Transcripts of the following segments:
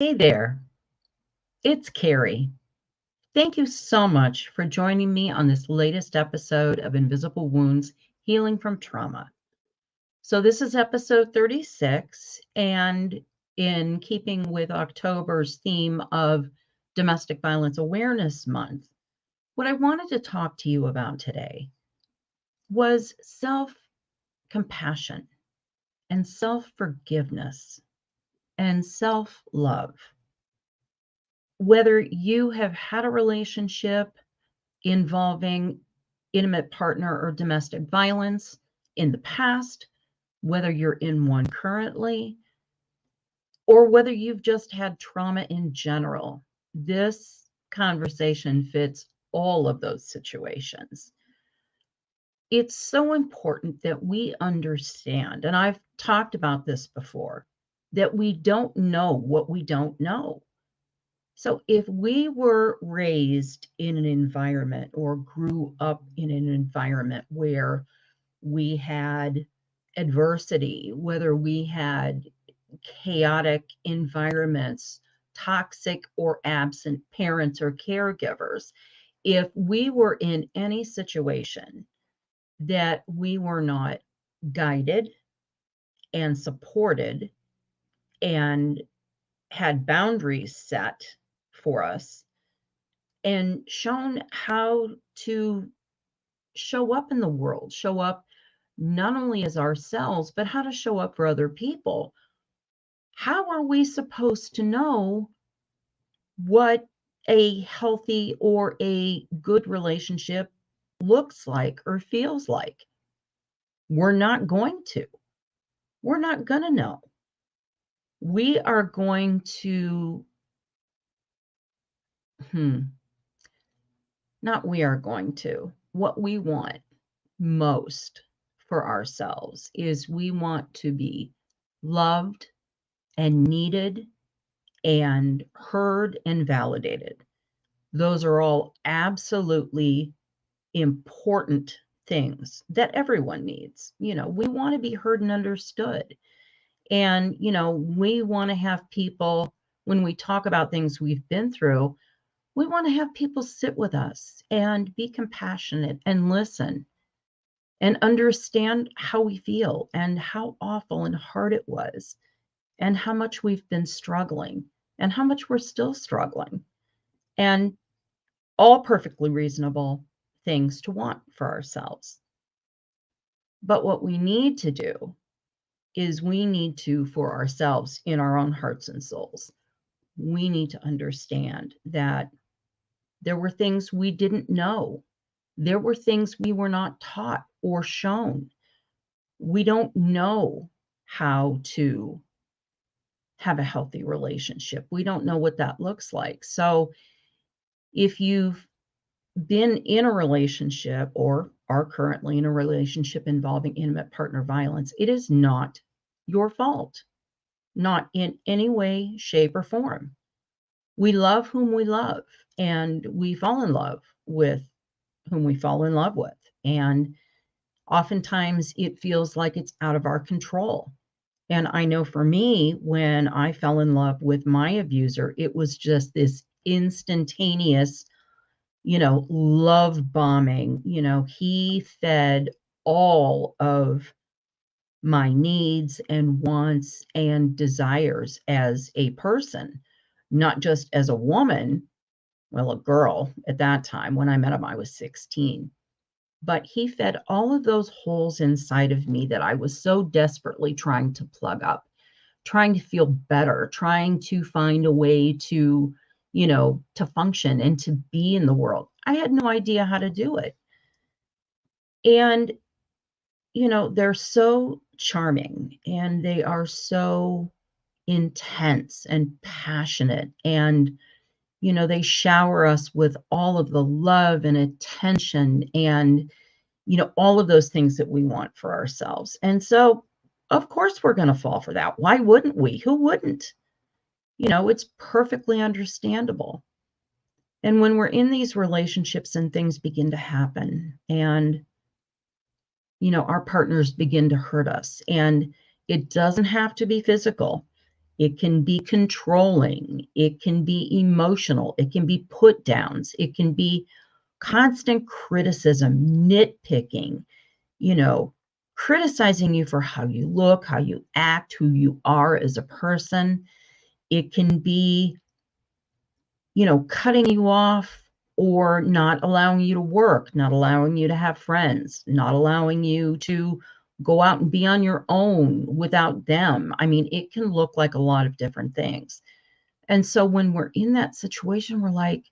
Hey there, it's Carrie. Thank you so much for joining me on this latest episode of Invisible Wounds Healing from Trauma. So, this is episode 36, and in keeping with October's theme of Domestic Violence Awareness Month, what I wanted to talk to you about today was self compassion and self forgiveness and self love. Whether you have had a relationship involving intimate partner or domestic violence in the past, whether you're in one currently, or whether you've just had trauma in general. This conversation fits all of those situations. It's so important that we understand, and I've talked about this before, that we don't know what we don't know. So if we were raised in an environment or grew up in an environment where we had adversity, whether we had chaotic environments, toxic or absent parents or caregivers, if we were in any situation that we were not guided and supported and had boundaries set for us and shown how to show up in the world, show up not only as ourselves, but how to show up for other people. How are we supposed to know what a healthy or a good relationship looks like or feels like? We're not going to. We're not going to know. We are going to, not we are going to. What we want most for ourselves is we want to be loved and needed and heard and validated. Those are all absolutely important things that everyone needs. We want to be heard and understood. And, we want to have people, when we talk about things we've been through, we want to have people sit with us and be compassionate and listen and understand how we feel and how awful and hard it was and how much we've been struggling and how much we're still struggling. And all perfectly reasonable things to want for ourselves. But what we need to do is we need to, for ourselves, in our own hearts and souls, we need to understand that there were things we didn't know. There were things we were not taught or shown. We don't know how to have a healthy relationship. We don't know what that looks like. So if you've been in a relationship or are currently in a relationship involving intimate partner violence, it is not your fault, not in any way, shape, or form. We love whom we love, and we fall in love with whom we fall in love with. And oftentimes it feels like it's out of our control. And I know for me, when I fell in love with my abuser, it was just this instantaneous, love bombing. He fed all of my needs and wants and desires as a person, not just as a woman, well, a girl at that time. When I met him, I was 16. But he fed all of those holes inside of me that I was so desperately trying to plug up, trying to feel better, trying to find a way to, to function and to be in the world. I had no idea how to do it. And, they're so charming and they are so intense and passionate. And, they shower us with all of the love and attention and, all of those things that we want for ourselves. And so, of course, we're going to fall for that. Why wouldn't we? Who wouldn't? It's perfectly understandable. And when we're in these relationships and things begin to happen and, our partners begin to hurt us, and it doesn't have to be physical. It can be controlling. It can be emotional. It can be put downs. It can be constant criticism, nitpicking, you know, criticizing you for how you look, how you act, who you are as a person. It can be, cutting you off or not allowing you to work, not allowing you to have friends, not allowing you to go out and be on your own without them. I mean, it can look like a lot of different things. And so when we're in that situation, we're like,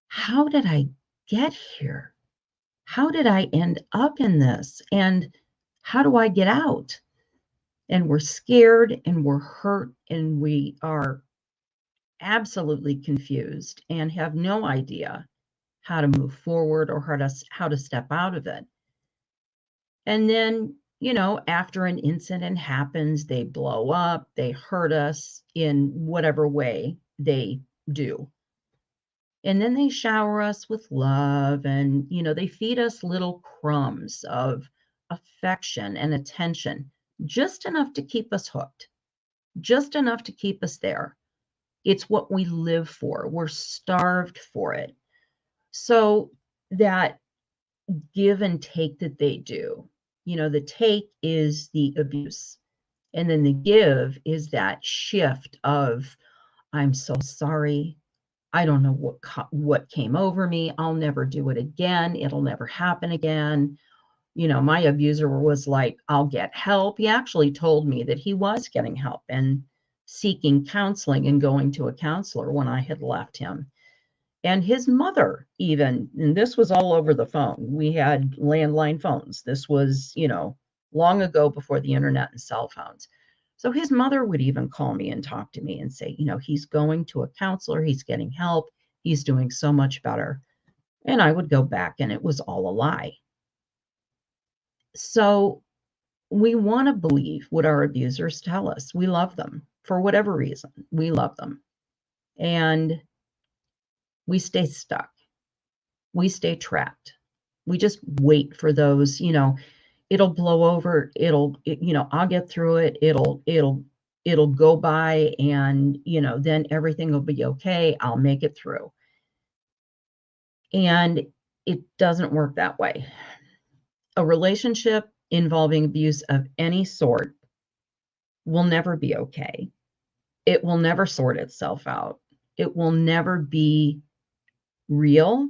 how did I get here? How did I end up in this? And how do I get out? And we're scared and we're hurt and we are absolutely confused and have no idea how to move forward or how to step out of it. And then, after an incident happens, they blow up, they hurt us in whatever way they do. And then they shower us with love and, they feed us little crumbs of affection and attention, just enough to keep us hooked, just enough to keep us there. It's what we live for. We're starved for it. So that give and take that they do, the take is the abuse. And then the give is that shift of, I'm so sorry. I don't know what came over me. I'll never do it again. It'll never happen again. My abuser was like, I'll get help. He actually told me that he was getting help and seeking counseling and going to a counselor when I had left him. And his mother even, and this was all over the phone. We had landline phones. This was, long ago before the internet and cell phones. So his mother would even call me and talk to me and say, he's going to a counselor, he's getting help, he's doing so much better. And I would go back and it was all a lie. So we want to believe what our abusers tell us. We love them for whatever reason. We love them. And we stay stuck. We stay trapped. We just wait for those, it'll blow over. I'll get through it. It'll go by and, then everything will be okay. I'll make it through. And it doesn't work that way. A relationship involving abuse of any sort will never be okay. It will never sort itself out. It will never be real.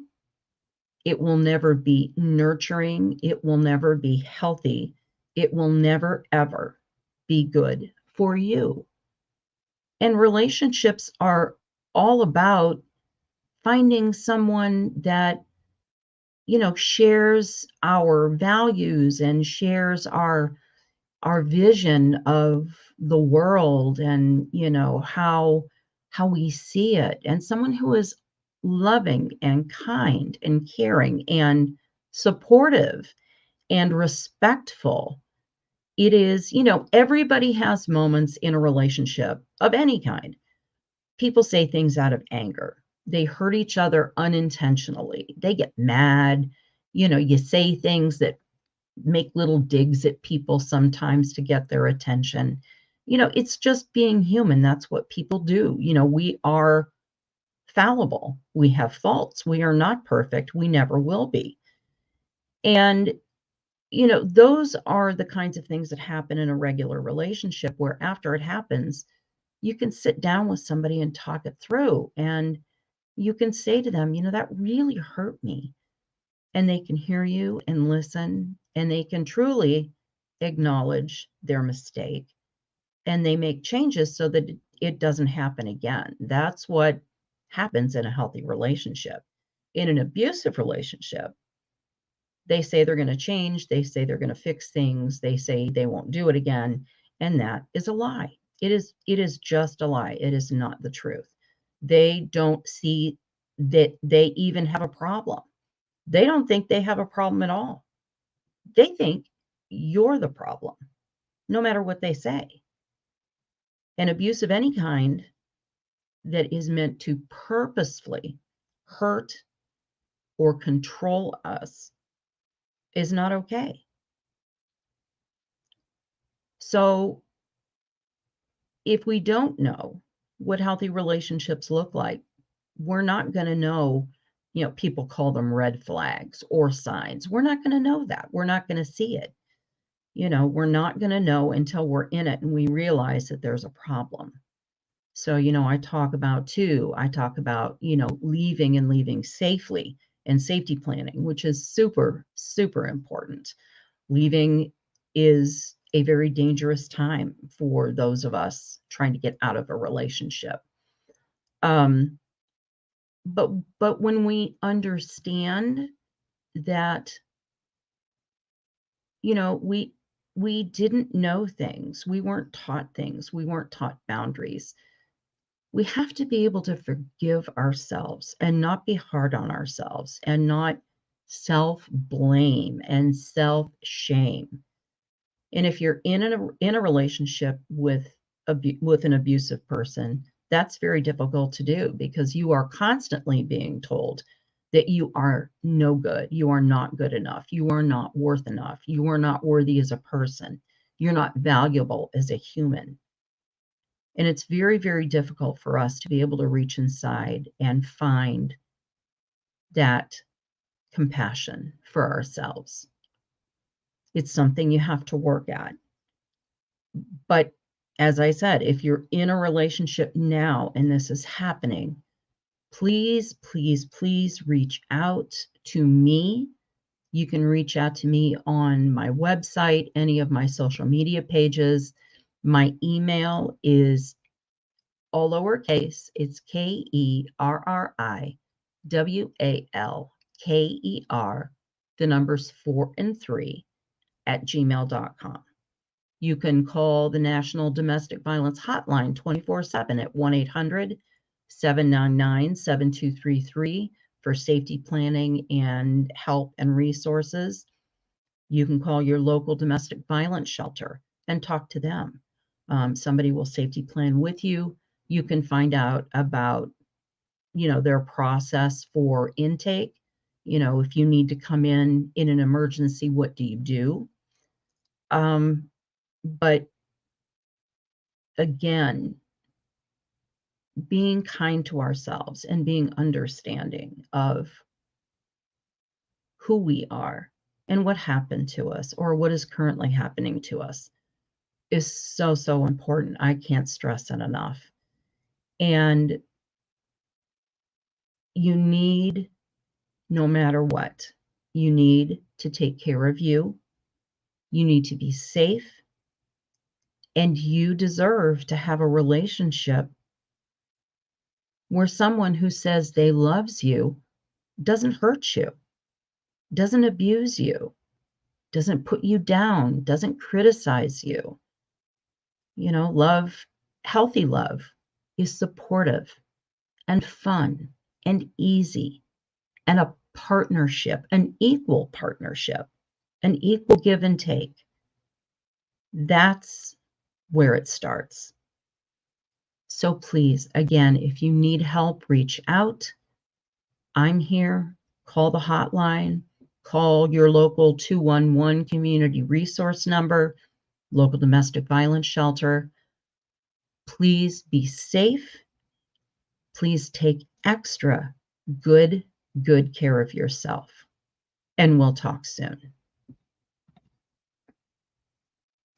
It will never be nurturing. It will never be healthy. It will never, ever be good for you. And relationships are all about finding someone that, shares our values and shares our vision of the world and, how we see it, and someone who is loving and kind and caring and supportive and respectful. It is, everybody has moments in a relationship of any kind. People say things out of anger. They hurt each other unintentionally. They get mad. You say things that make little digs at people sometimes to get their attention. It's just being human. That's what people do. We are fallible. We have faults. We are not perfect. We never will be. And, those are the kinds of things that happen in a regular relationship where after it happens, you can sit down with somebody and talk it through. And you can say to them, that really hurt me. And they can hear you and listen, and they can truly acknowledge their mistake, and they make changes so that it doesn't happen again. That's what happens in a healthy relationship. In an abusive relationship, they say they're going to change, they say they're going to fix things, they say they won't do it again, and that is a lie. It is just a lie. It is not the truth. They don't see that they even have a problem. They don't think they have a problem at all. They think you're the problem, no matter what they say. An abuse of any kind that is meant to purposefully hurt or control us is not okay. So if we don't know what healthy relationships look like, we're not going to know, people call them red flags or signs. We're not going to know that. We're not going to see it. We're not going to know until we're in it and we realize that there's a problem. So, I talk about, leaving and leaving safely and safety planning, which is super, super important. Leaving is a very dangerous time for those of us trying to get out of a relationship. But when we understand that, we didn't know things, we weren't taught things, we weren't taught boundaries. We have to be able to forgive ourselves and not be hard on ourselves and not self-blame and self-shame. And if you're in a relationship with an abusive person, that's very difficult to do because you are constantly being told that you are no good, you are not good enough, you are not worth enough, you are not worthy as a person, you're not valuable as a human. And it's very, very difficult for us to be able to reach inside and find that compassion for ourselves. It's something you have to work at. But as I said, if you're in a relationship now and this is happening, please, please, please reach out to me. You can reach out to me on my website, any of my social media pages. My email is all lowercase. It's KERRIWALKER, the numbers 4 and 3 at gmail.com. You can call the National Domestic Violence Hotline 24/7 at 1-800-799-7233 for safety planning and help and resources. You can call your local domestic violence shelter and talk to them. Somebody will safety plan with you. You can find out about, their process for intake. If you need to come in an emergency, what do you do? But again, being kind to ourselves and being understanding of who we are and what happened to us or what is currently happening to us is so, so important. I can't stress it enough. And you need, no matter what, you need to take care of you. You need to be safe. And you deserve to have a relationship where someone who says they loves you doesn't hurt you, doesn't abuse you, doesn't put you down, doesn't criticize you. Love, healthy love is supportive and fun and easy and a partnership, an equal partnership, an equal give and take. That's where it starts. So please, again, if you need help, reach out. I'm here. Call the hotline. Call your local 211 community resource number, local domestic violence shelter. Please be safe. Please take extra good care of yourself. And we'll talk soon.